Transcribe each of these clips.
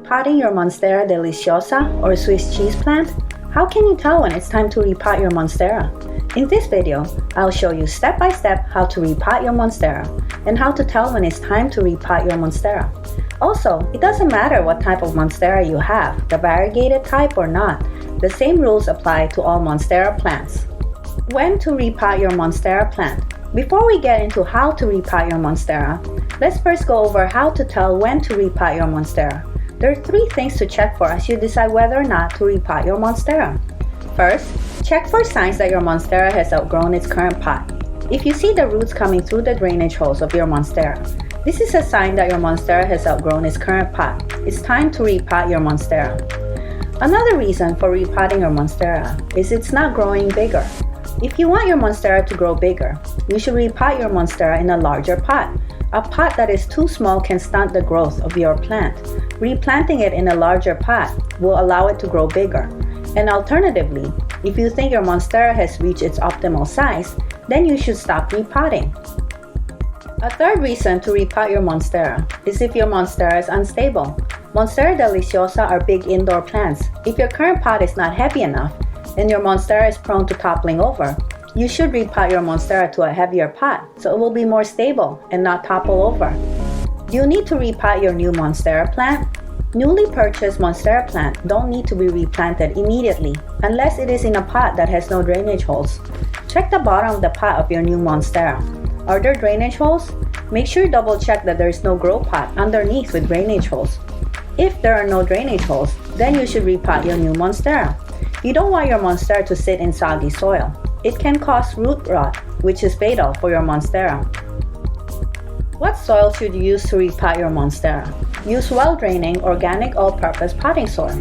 Repotting your Monstera deliciosa or Swiss cheese plant? How can you tell when it's time to repot your Monstera? In this video, I'll show you step by step how to repot your Monstera and how to tell when it's time to repot your Monstera. Also, it doesn't matter what type of Monstera you have, the variegated type or not, the same rules apply to all Monstera plants. When to repot your Monstera plant? Before we get into how to repot your Monstera, let's first go over how to tell when to repot your Monstera. There are 3 things to check for as you decide whether or not to repot your Monstera. First, check for signs that your Monstera has outgrown its current pot. If you see the roots coming through the drainage holes of your Monstera, this is a sign that your Monstera has outgrown its current pot. It's time to repot your Monstera. Another reason for repotting your Monstera is it's not growing bigger. If you want your Monstera to grow bigger, you should repot your Monstera in a larger pot. A pot that is too small can stunt the growth of your plant. Replanting it in a larger pot will allow it to grow bigger. And alternatively, if you think your Monstera has reached its optimal size, then you should stop repotting. A third reason to repot your Monstera is if your Monstera is unstable. Monstera deliciosa are big indoor plants. If your current pot is not heavy enough and your Monstera is prone to toppling over, you should repot your Monstera to a heavier pot so it will be more stable and not topple over. Do you need to repot your new Monstera plant? Newly purchased Monstera plant don't need to be replanted immediately unless it is in a pot that has no drainage holes. Check the bottom of the pot of your new Monstera. Are there drainage holes? Make sure you double check that there is no grow pot underneath with drainage holes. If there are no drainage holes, then you should repot your new Monstera. You don't want your Monstera to sit in soggy soil. It can cause root rot, which is fatal for your Monstera. What soil should you use to repot your Monstera? Use well-draining organic all-purpose potting soil.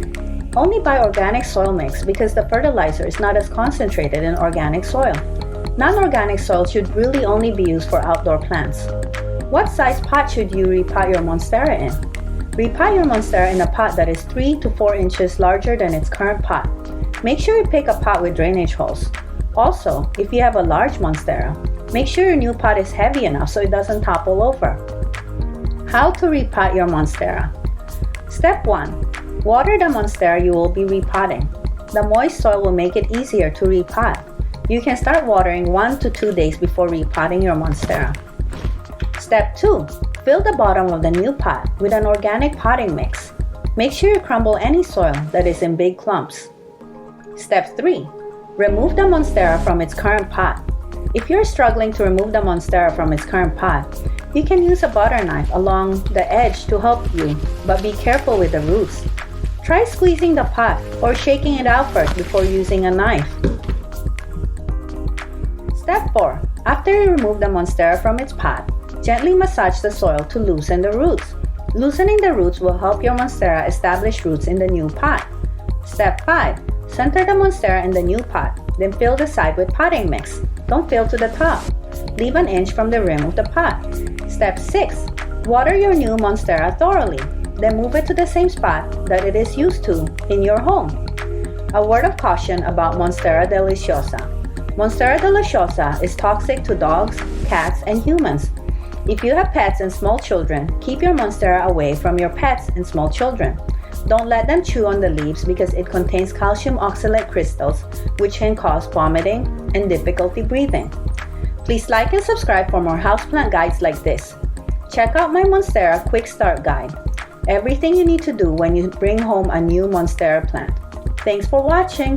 Only buy organic soil mix because the fertilizer is not as concentrated in organic soil. Non-organic soil should really only be used for outdoor plants. What size pot should you repot your Monstera in? Repot your Monstera in a pot that is 3 to 4 inches larger than its current pot. Make sure you pick a pot with drainage holes. Also, if you have a large Monstera, make sure your new pot is heavy enough so it doesn't topple over. How to repot your Monstera? Step 1. Water the Monstera you will be repotting. The moist soil will make it easier to repot. You can start watering 1 to 2 days before repotting your Monstera. Step 2. Fill the bottom of the new pot with an organic potting mix. Make sure you crumble any soil that is in big clumps. Step 3. Remove the Monstera from its current pot. If you're struggling to remove the Monstera from its current pot, you can use a butter knife along the edge to help you, but be careful with the roots. Try squeezing the pot or shaking it out first before using a knife. Step 4. After you remove the Monstera from its pot, gently massage the soil to loosen the roots. Loosening the roots will help your Monstera establish roots in the new pot. Step 5. Center the Monstera in the new pot, then fill the side with potting mix. Don't fill to the top. Leave an inch from the rim of the pot. Step 6. Water your new Monstera thoroughly, then move it to the same spot that it is used to in your home. A word of caution about Monstera deliciosa. Monstera deliciosa is toxic to dogs, cats, and humans. If you have pets and small children, keep your Monstera away from your pets and small children. Don't let them chew on the leaves because it contains calcium oxalate crystals, which can cause vomiting and difficulty breathing. Please like and subscribe for more houseplant guides like this. Check out my Monstera Quick Start Guide. Everything you need to do when you bring home a new Monstera plant. Thanks for watching!